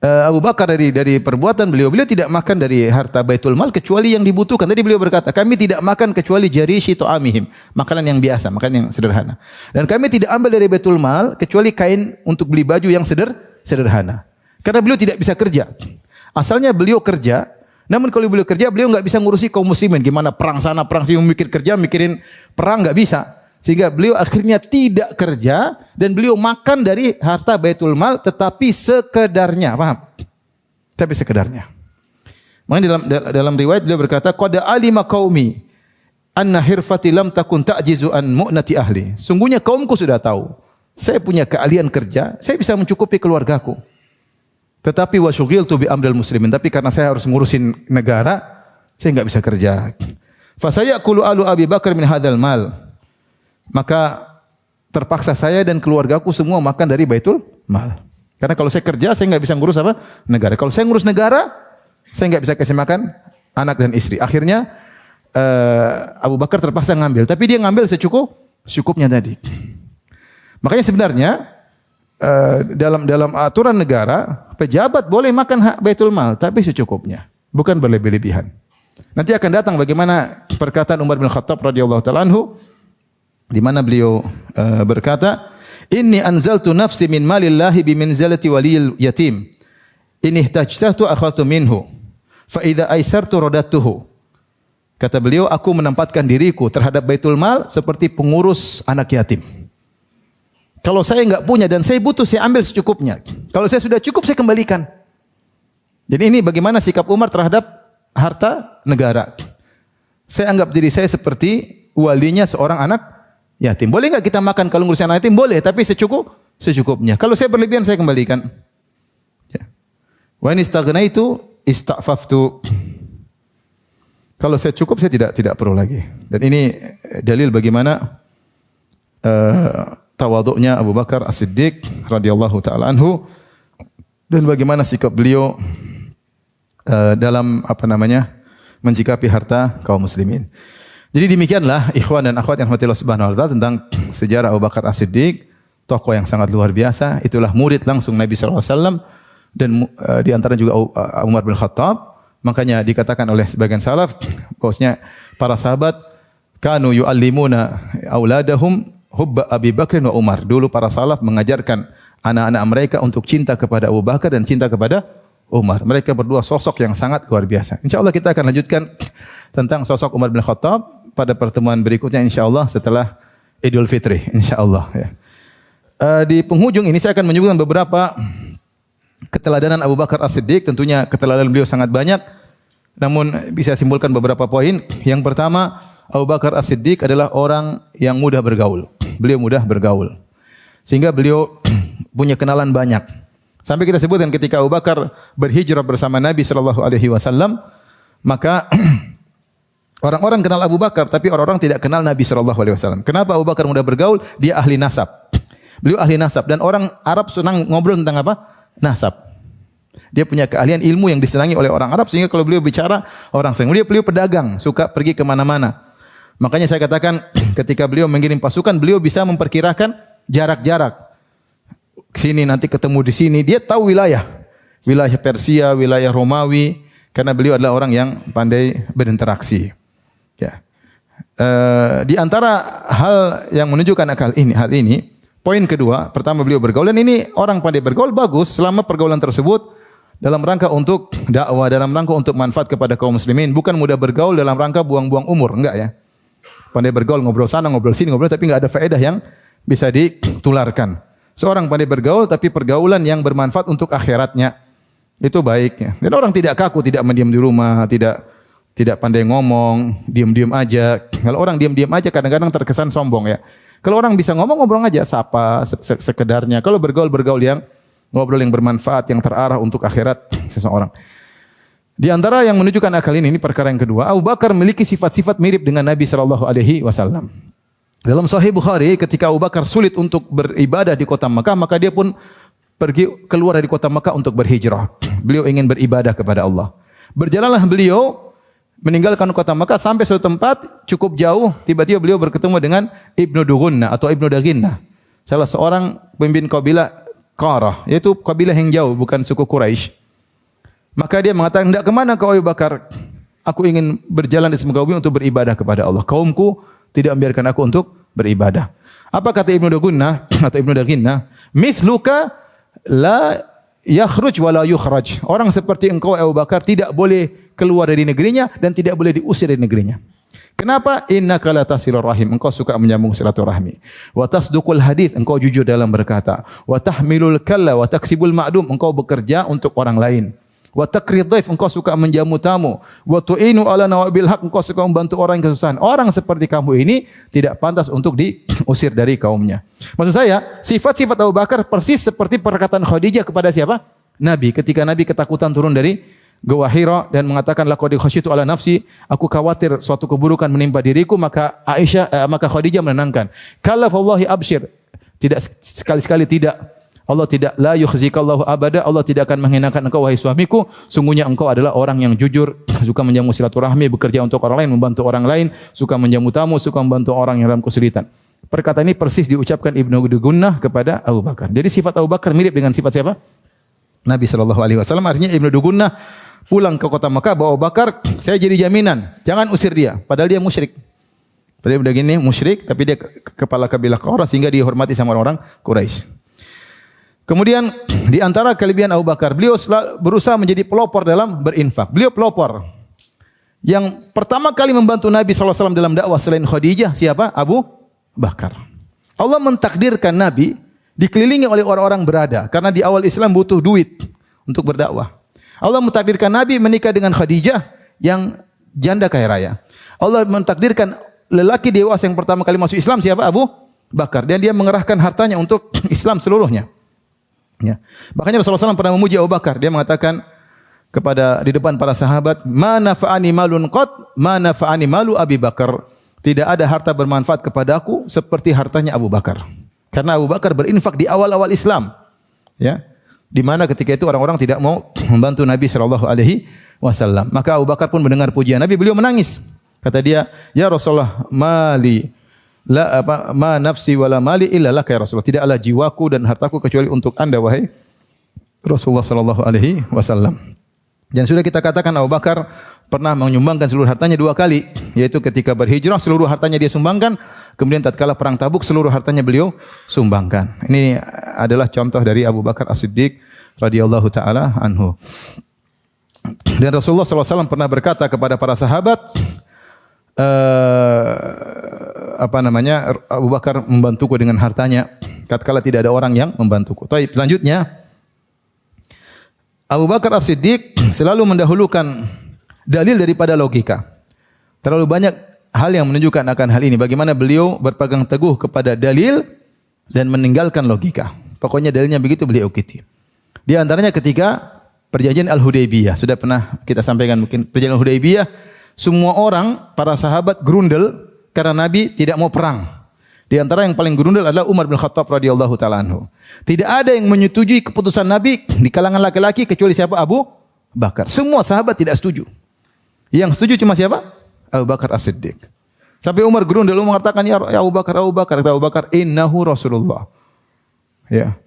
Abu Bakar dari perbuatan beliau tidak makan dari harta Baitul Mal kecuali yang dibutuhkan. Tadi beliau berkata, kami tidak makan kecuali jarishi ta'amihim, makanan yang biasa, makanan yang sederhana. Dan kami tidak ambil dari Baitul Mal kecuali kain untuk beli baju yang sederhana. Karena beliau tidak bisa kerja. Asalnya beliau kerja, namun kalau beliau kerja, beliau enggak bisa ngurusi kaum muslimin. Gimana perang sana, perang sini, mikir kerja, mikirin perang enggak bisa. Sehingga beliau akhirnya tidak kerja dan beliau makan dari harta Baitul Mal tetapi sekedarnya, paham? Tapi sekedarnya. Makanya dalam riwayat beliau berkata, qad alima qaumi anna hirfati lam takun ta'jizu an mu'nati ahli. Sungguhnya kaumku sudah tahu, saya punya keahlian kerja, saya bisa mencukupi keluargaku. Tetapi wa syughiltu bi amril muslimin, tapi karena saya harus ngurusin negara, saya enggak bisa kerja. Fa sayaqulu alu Abi Bakar min hadzal mal. Maka terpaksa saya dan keluargaku semua makan dari Baitul Mal. Karena kalau saya kerja, saya nggak bisa ngurus apa? Negara. Kalau saya ngurus negara, saya nggak bisa kasih makan anak dan istri. Akhirnya Abu Bakar terpaksa ngambil. Tapi dia ngambil secukupnya tadi. Makanya sebenarnya dalam aturan negara, pejabat boleh makan hak Baitul Mal, tapi secukupnya, bukan berlebih-lebihan. Nanti akan datang bagaimana perkataan Umar bin Khattab radhiyallahu taala anhu, di mana beliau berkata, inni anzaltu nafsi min malillahi bimanzalati waliyil yatim. In ihtajtatu akhadtu minhu. Fa idza aisartu radattuhu. Kata beliau, aku menempatkan diriku terhadap Baitul Mal seperti pengurus anak yatim. Kalau saya enggak punya dan saya butuh, saya ambil secukupnya. Kalau saya sudah cukup, saya kembalikan. Jadi ini bagaimana sikap Umar terhadap harta negara. Saya anggap diri saya seperti walinya seorang anak yatim. Boleh enggak kita makan kalau ngurusin anak yatim? Boleh, tapi secukupnya. Kalau saya berlebihan, saya kembalikan. Ya. Wa in istaghnaitu ista'faftu. Kalau saya cukup, saya tidak perlu lagi. Dan ini dalil bagaimana tawadhu'nya Abu Bakar As-Siddiq radhiyallahu taala anhu dan bagaimana sikap beliau dalam mensikapi harta kaum muslimin. Jadi demikianlah ikhwan dan akhwat yang rahmatillah subhanahu wa ta'ala tentang sejarah Abu Bakar As-Siddiq, tokoh yang sangat luar biasa. Itulah murid langsung Nabi sallallahu alaihi wasallam dan di antara juga Umar bin Khattab. Makanya dikatakan oleh sebagian salaf bahwasanya para sahabat kanu yu'allimuna auladahum hubba Abi Bakr wa Umar. Dulu para salaf mengajarkan anak-anak mereka untuk cinta kepada Abu Bakar dan cinta kepada Umar. Mereka berdua sosok yang sangat luar biasa. Insyaallah kita akan lanjutkan tentang sosok Umar bin Khattab pada pertemuan berikutnya insyaallah setelah Idul Fitri insyaallah ya. Di penghujung ini saya akan menyebutkan beberapa keteladanan Abu Bakar As-Siddiq. Tentunya keteladanan beliau sangat banyak, namun bisa simpulkan beberapa poin. Yang pertama, Abu Bakar As-Siddiq adalah orang yang mudah bergaul. Beliau mudah bergaul, sehingga beliau punya kenalan banyak. Sampai kita sebutkan ketika Abu Bakar berhijrah bersama Nabi sallallahu alaihi wasallam, maka orang-orang kenal Abu Bakar, tapi orang-orang tidak kenal Nabi sallallahu alaihi wasallam. Kenapa Abu Bakar mudah bergaul? Dia ahli nasab. Beliau ahli nasab dan orang Arab senang ngobrol tentang apa? Nasab. Dia punya keahlian ilmu yang disenangi oleh orang Arab, sehingga kalau beliau bicara orang senang. Beliau pedagang, suka pergi ke mana-mana. Makanya saya katakan ketika beliau mengirim pasukan, beliau bisa memperkirakan jarak-jarak. Sini nanti ketemu di sini. Dia tahu wilayah Persia, wilayah Romawi, karena beliau adalah orang yang pandai berinteraksi. Ya. Di antara hal yang menunjukkan hal ini, poin kedua, pertama beliau bergaul, dan ini orang pandai bergaul bagus selama pergaulan tersebut dalam rangka untuk dakwah, dalam rangka untuk manfaat kepada kaum muslimin, bukan mudah bergaul dalam rangka buang-buang umur, enggak ya. Pandai bergaul, ngobrol sana, ngobrol sini, tapi enggak ada faedah yang bisa ditularkan. Seorang pandai bergaul tapi pergaulan yang bermanfaat untuk akhiratnya, itu baik ya. Dan orang tidak kaku, tidak mendiam di rumah, tidak pandai ngomong, diam-diam aja. Kalau orang diam-diam aja kadang-kadang terkesan sombong ya. Kalau orang bisa ngomong aja, sapa sekedarnya. Kalau bergaul yang ngobrol yang bermanfaat, yang terarah untuk akhirat seseorang. Di antara yang menunjukkan akal ini perkara yang kedua, Abu Bakar memiliki sifat-sifat mirip dengan Nabi sallallahu alaihi wasallam. Dalam Sahih Bukhari, ketika Abu Bakar sulit untuk beribadah di kota Makkah, maka dia pun pergi keluar dari kota Makkah untuk berhijrah. Beliau ingin beribadah kepada Allah. Berjalanlah beliau meninggalkan kota Makkah sampai suatu tempat cukup jauh, tiba-tiba beliau bertemu dengan Ibnu Dugunna atau Ibnu Daginna, salah seorang pemimpin kabilah Qarah, yaitu kabilah yang jauh, bukan suku Quraisy. Maka dia mengatakan, "Hendak kemana kau Abu Bakar? Aku ingin berjalan di semuka bumi untuk beribadah kepada Allah. Kaumku tidak membiarkan aku untuk beribadah." Apa kata Ibnu Dugunna atau Ibnu Daginna? "Mithluka la yakhruj wa la yukhraj." Orang seperti engkau Abu Bakar tidak boleh keluar dari negerinya dan tidak boleh diusir dari negerinya. Kenapa? Innaka la tasilur rahim. Engkau suka menyambung silaturahmi. Wa tasduqul hadits. Engkau jujur dalam berkata. Wa tahmilul kalla wa taksibul ma'dum. Engkau bekerja untuk orang lain. Wa taqrid dhaif. Engkau suka menjamu tamu. Wa tu'inu ala nawabil haq. Engkau suka membantu orang yang kesusahan. Orang seperti kamu ini tidak pantas untuk diusir dari kaumnya. Maksud saya, sifat-sifat Abu Bakar persis seperti perkataan Khadijah kepada siapa? Nabi. Ketika Nabi ketakutan turun dari Gua Hira dan mengatakan laqad khasyitu ala nafsi, aku khawatir suatu keburukan menimpa diriku, maka maka Khadijah menenangkan. Kalla wallahi absyir. Tidak, sekali-sekali tidak. Allah tidak, la yukhzikallahu abada, Allah tidak akan menghinakan engkau wahai suamiku. Sungguhnya engkau adalah orang yang jujur, suka menjamu silaturahmi, bekerja untuk orang lain, membantu orang lain, suka menjamu tamu, suka membantu orang yang dalam kesulitan. Perkataan ini persis diucapkan Ibnu Dugunnah kepada Abu Bakar. Jadi sifat Abu Bakar mirip dengan sifat siapa? Nabi SAW. Artinya Ibnu Dugunnah pulang ke kota Makkah bawa Abu Bakar, saya jadi jaminan, jangan usir dia. Padahal dia musyrik. Padahal udah gini musyrik, tapi dia kepala kabilah Quraish sehingga dihormati sama orang Quraisy. Kemudian di antara kelebihan Abu Bakar, beliau berusaha menjadi pelopor dalam berinfak. Beliau pelopor. Yang pertama kali membantu Nabi SAW dalam dakwah selain Khadijah siapa? Abu Bakar. Allah mentakdirkan Nabi dikelilingi oleh orang-orang berada karena di awal Islam butuh duit untuk berdakwah. Allah mentakdirkan Nabi menikah dengan Khadijah yang janda kaya raya. Allah mentakdirkan lelaki dewasa yang pertama kali masuk Islam siapa? Abu Bakar. Dan dia mengerahkan hartanya untuk Islam seluruhnya. Ya. Makanya Rasulullah SAW pernah memuji Abu Bakar. Dia mengatakan di depan para sahabat, "Ma nafa'ani malun qat, ma nafa'ani malu Abi Bakar." Tidak ada harta bermanfaat kepadaku seperti hartanya Abu Bakar. Karena Abu Bakar berinfak di awal-awal Islam. Ya. Di mana ketika itu orang-orang tidak mau membantu Nabi SAW. Maka Abu Bakar pun mendengar pujian Nabi, beliau menangis. Kata dia, "Ya Rasulullah, mali ma nafsi wala mali illa laka ya Rasulullah." Tidaklah jiwaku dan hartaku kecuali untuk Anda wahai Rasulullah SAW. Dan sudah kita katakan Abu Bakar pernah menyumbangkan seluruh hartanya 2 kali, yaitu ketika berhijrah seluruh hartanya dia sumbangkan, kemudian tatkala perang Tabuk seluruh hartanya beliau sumbangkan. Ini adalah contoh dari Abu Bakar As-Siddiq radhiyallahu taala anhu. Dan Rasulullah SAW pernah berkata kepada para sahabat, Abu Bakar membantuku dengan hartanya tatkala tidak ada orang yang membantuku. Baik, selanjutnya Abu Bakar As-Siddiq selalu mendahulukan dalil daripada logika. Terlalu banyak hal yang menunjukkan akan hal ini. Bagaimana beliau berpegang teguh kepada dalil dan meninggalkan logika. Pokoknya dalilnya begitu beliau ikuti. Di antaranya ketika perjanjian Al-Hudaybiyah. Sudah pernah kita sampaikan mungkin. Perjanjian Al-Hudaybiyah. Semua orang, para sahabat gerundel karena Nabi tidak mau perang. Di antara yang paling gerundel adalah Umar bin Khattab radhiyallahu taala anhu. Tidak ada yang menyetujui keputusan Nabi di kalangan laki-laki kecuali siapa? Abu Bakar. Semua sahabat tidak setuju. Yang setuju cuma siapa? Abu Bakar As-Siddiq. Sampai Umar gerundel mengatakan, "Ya Abu Bakar, Abu Bakar." Kata Abu Bakar, "Innahu Rasulullah." Ya.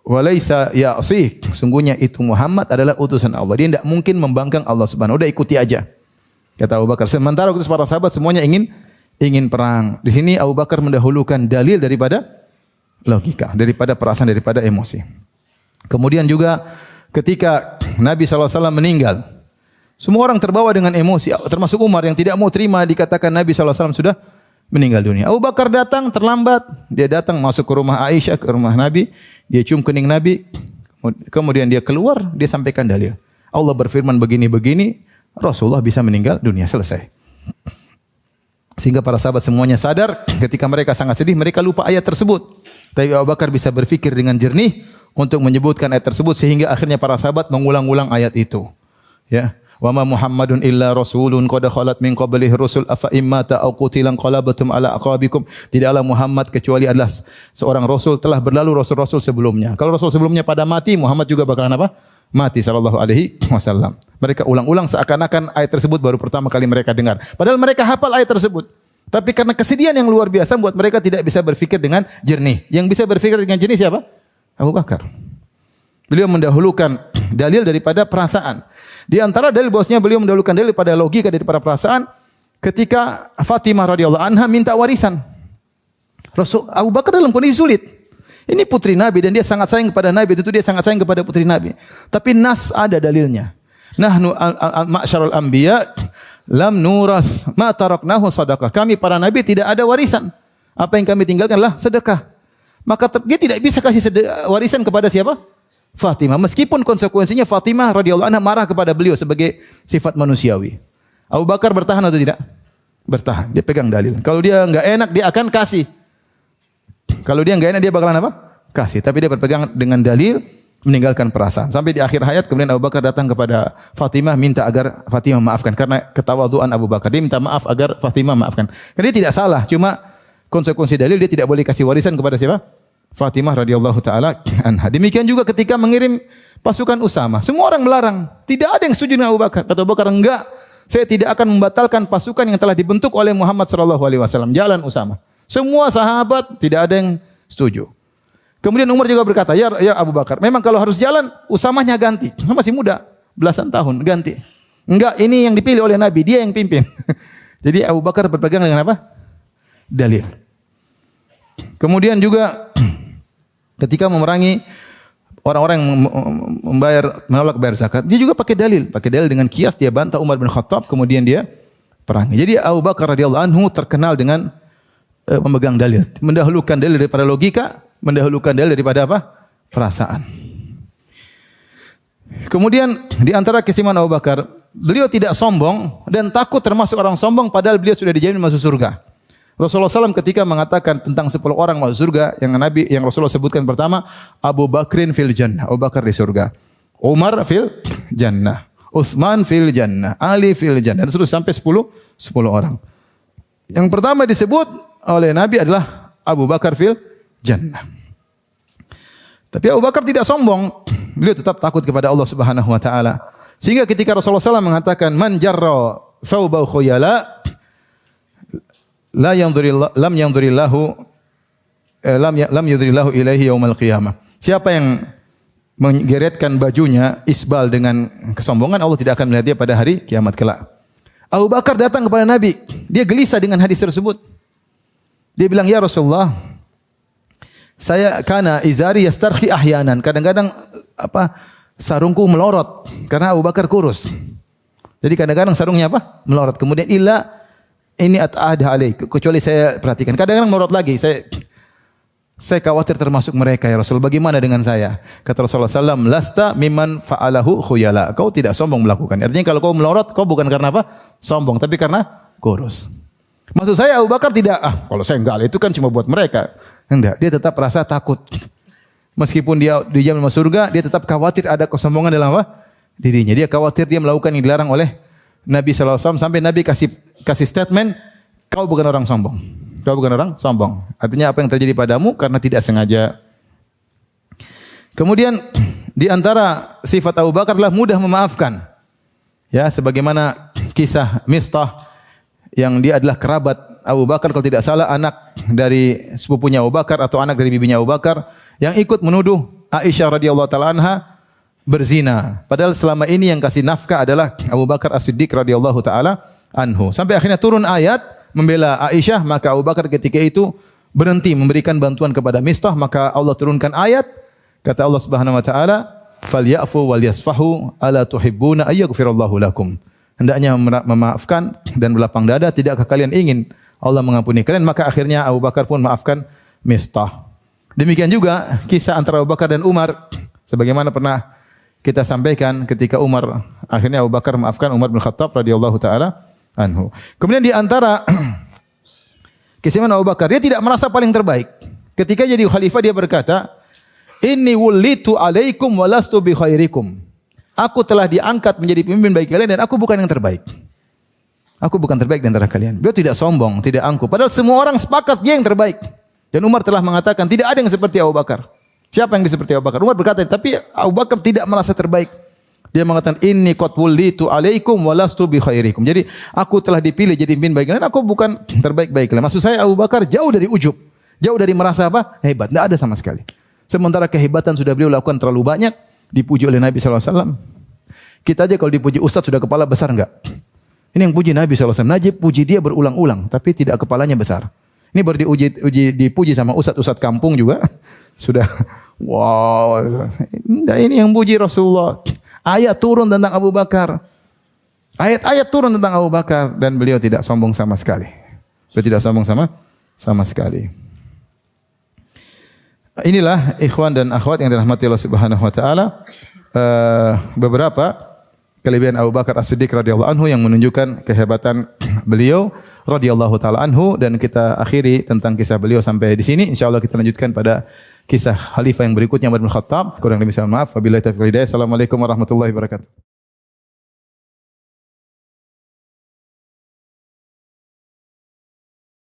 Walaysa ya'sih. Sungguhnya itu Muhammad adalah utusan Allah. Dia tidak mungkin membangkang Allah Subhanahu. Udah ikuti aja. Kata Abu Bakar. Sementara para sahabat semuanya ingin perang. Di sini Abu Bakar mendahulukan dalil daripada logika, daripada perasaan, daripada emosi. Kemudian juga ketika Nabi SAW meninggal, semua orang terbawa dengan emosi, termasuk Umar yang tidak mau terima dikatakan Nabi SAW sudah meninggal dunia. Abu Bakar datang terlambat, dia datang masuk ke rumah Aisyah, ke rumah Nabi, dia cium kening Nabi, kemudian dia keluar, dia sampaikan dalil. Allah berfirman begini-begini, Rasulullah bisa meninggal dunia, selesai. Sehingga para sahabat semuanya sadar, ketika mereka sangat sedih, mereka lupa ayat tersebut. Tapi Abu Bakar bisa berfikir dengan jernih untuk menyebutkan ayat tersebut, sehingga akhirnya para sahabat mengulang-ulang ayat itu. Ya. Wa ma Muhammadun illa rasulun qad khalat min qablihi rusul afa immata aw qutilan qalabatum ala aqabikum. Tidaklah Muhammad kecuali adalah seorang rasul, telah berlalu rasul-rasul sebelumnya. Kalau rasul sebelumnya pada mati, Muhammad juga bakalan apa? Mati sallallahu alaihi wasallam. Mereka ulang-ulang seakan-akan ayat tersebut baru pertama kali mereka dengar. Padahal mereka hafal ayat tersebut. Tapi karena kesedihan yang luar biasa membuat mereka tidak bisa berfikir dengan jernih. Yang bisa berfikir dengan jernih siapa? Abu Bakar. Beliau mendahulukan dalil daripada perasaan. Di antara dalil bahwasanya beliau mendahulukan dalil daripada logika daripada perasaan ketika Fatimah radhiyallahu anha minta warisan. Rasul Abu Bakar dalam kondisi sulit. Ini putri Nabi dan dia sangat sayang kepada Nabi, tentu dia sangat sayang kepada putri Nabi. Tapi nas ada dalilnya. Nahnu ma'syarul anbiya lam nuras ma taraknahu sadaqah. Kami para nabi tidak ada warisan. Apa yang kami tinggalkanlah sedekah. Maka dia tidak bisa kasih warisan kepada siapa? Fatimah. Meskipun konsekuensinya Fatimah radhiyallahu anha marah kepada beliau sebagai sifat manusiawi. Abu Bakar bertahan atau tidak? Bertahan. Dia pegang dalil. Kalau dia enggak enak dia akan kasih. Kalau dia enggak enak dia bakalan apa? Kasih. Tapi dia berpegang dengan dalil, meninggalkan perasaan. Sampai di akhir hayat kemudian Abu Bakar datang kepada Fatimah minta agar Fatimah maafkan karena ketawaduan Abu Bakar. Dia minta maaf agar Fatimah maafkan. Karena dia tidak salah, cuma konsekuensi dalil dia tidak boleh kasih warisan kepada siapa? Fatimah radhiyallahu taala anha. Demikian juga ketika mengirim pasukan Usama. Semua orang melarang. Tidak ada yang setuju dengan Abu Bakar. Kata Abu Bakar, enggak. Saya tidak akan membatalkan pasukan yang telah dibentuk oleh Muhammad sallallahu alaihi wasallam. Jalan Usama. Semua sahabat tidak ada yang setuju. Kemudian Umar juga berkata, ya Abu Bakar, memang kalau harus jalan, Usamahnya ganti. Masih muda, belasan tahun, ganti. Enggak, ini yang dipilih oleh Nabi, dia yang pimpin. Jadi Abu Bakar berpegang dengan apa? Dalil. Kemudian juga ketika memerangi orang-orang yang menolak bayar zakat, dia juga pakai dalil dengan kias, dia bantah Umar bin Khattab, kemudian dia perangi. Jadi Abu Bakar radhiyallahu anhu terkenal dengan memegang dalil, mendahulukan dalil daripada logika, mendahulukan dalil daripada apa? Perasaan. Kemudian di antara keistimewaan Abu Bakar, beliau tidak sombong dan takut termasuk orang sombong padahal beliau sudah dijamin masuk surga. Rasulullah SAW ketika mengatakan tentang 10 orang masuk surga yang Rasulullah sebutkan pertama, Abu Bakrin fil jannah, Abu Bakar di surga. Umar fil jannah, Utsman fil jannah, Ali fil jannah, dan terus sampai 10 orang. Yang pertama disebut oleh Nabi adalah Abu Bakar fil jannah. Tapi Abu Bakar tidak sombong. Beliau tetap takut kepada Allah Subhanahu wa taala. Sehingga ketika Rasulullah SAW mengatakan man jarra thawbahu khuyala lam yudhrillahu ilaihi yaumal qiyamah. Siapa yang menggeretkan bajunya isbal dengan kesombongan, Allah tidak akan melihat dia pada hari kiamat kelak. Abu Bakar datang kepada Nabi. Dia gelisah dengan hadis tersebut. Dia bilang, "Ya Rasulullah, saya kana izari yastarhi ahyanan." Kadang-kadang sarungku melorot karena Abu Bakar kurus. Jadi kadang-kadang sarungnya melorot. Kemudian illa ini at'ada alaik. Kecuali saya perhatikan. Kadang-kadang melorot lagi. Saya khawatir termasuk mereka ya Rasul. Bagaimana dengan saya? Kata Rasulullah SAW, lasta mimman fa'alahu khuyala. Kau tidak sombong melakukan. Artinya kalau kau melorot, kau bukan karena sombong, tapi karena kurus. Maksud saya Abu Bakar tidak, kalau saya enggak, itu kan cuma buat mereka. Enggak, dia tetap rasa takut. Meskipun dia dijamin masuk surga, dia tetap khawatir ada kesombongan dalam dirinya. Dia khawatir dia melakukan yang dilarang oleh Nabi SAW sampai Nabi kasih statement, kau bukan orang sombong. Kau bukan orang sombong. Artinya apa yang terjadi padamu karena tidak sengaja. Kemudian di antara sifat Abu Bakar adalah mudah memaafkan. Ya, sebagaimana kisah Mistah yang dia adalah kerabat Abu Bakar, kalau tidak salah anak dari sepupunya Abu Bakar atau anak dari bibinya Abu Bakar yang ikut menuduh Aisyah radhiyallahu taala anha berzina. Padahal selama ini yang kasih nafkah adalah Abu Bakar As-Siddiq radhiyallahu taala anhu. Sampai akhirnya turun ayat membela Aisyah, maka Abu Bakar ketika itu berhenti memberikan bantuan kepada Mistah, maka Allah turunkan ayat, kata Allah Subhanahu wa taala, "Falyafu wal yasfahu ala tuhibbuna ayyaghfirallahu lakum." Hendaknya memaafkan dan berlapang dada, tidakkah kalian ingin Allah mengampuni kalian? Maka akhirnya Abu Bakar pun maafkan Mistah. Demikian juga kisah antara Abu Bakar dan Umar, sebagaimana pernah kita sampaikan ketika akhirnya Abu Bakar memaafkan Umar bin Khattab radhiyallahu taala anhu. Kemudian di antara keistimewaan Abu Bakar, dia tidak merasa paling terbaik. Ketika jadi khalifah dia berkata, "Inni wullitu alaikum wa lastu bi khairikum." aku telah diangkat menjadi pemimpin bagi kalian dan aku bukan yang terbaik. Aku bukan terbaik di antara kalian. Beliau tidak sombong, tidak angkuh. Padahal semua orang sepakat dia yang terbaik. Dan Umar telah mengatakan tidak ada yang seperti Abu Bakar. Siapa yang seperti Abu Bakar? Umar berkata, tapi Abu Bakar tidak merasa terbaik. Dia mengatakan, inni qad wullitu alaikum wa lastu bi khairikum. Jadi aku telah dipilih jadi pemimpin bagi kalian, aku bukan terbaik-baik kalian. Maksud saya Abu Bakar jauh dari ujub. Jauh dari merasa apa? Hebat. Tidak ada sama sekali. Sementara kehebatan sudah beliau lakukan terlalu banyak, dipuji oleh Nabi SAW. Kita aja kalau dipuji Ustaz sudah kepala besar enggak? Ini yang puji Nabi SAW. Najib puji dia berulang-ulang, tapi tidak kepalanya besar. Ini baru dipuji sama Ustaz-Ustaz kampung juga. Sudah, wow. Ini yang puji Rasulullah. Ayat turun tentang Abu Bakar. Ayat-ayat turun tentang Abu Bakar. Dan beliau tidak sombong sama sekali. Beliau tidak sombong sama sekali. Inilah ikhwan dan akhwat yang dirahmati Allah Subhanahu wa taala, beberapa kelebihan Abu Bakar As-Siddiq radhiyallahu anhu yang menunjukkan kehebatan beliau radhiyallahu taala anhu, dan kita akhiri tentang kisah beliau sampai di sini. Insyaallah kita lanjutkan pada kisah khalifah yang berikutnya, Umar bin Khattab. Kurang lebih saya maaf. Wabillahi taufiq wal hidayah. Assalamualaikum warahmatullahi wabarakatuh.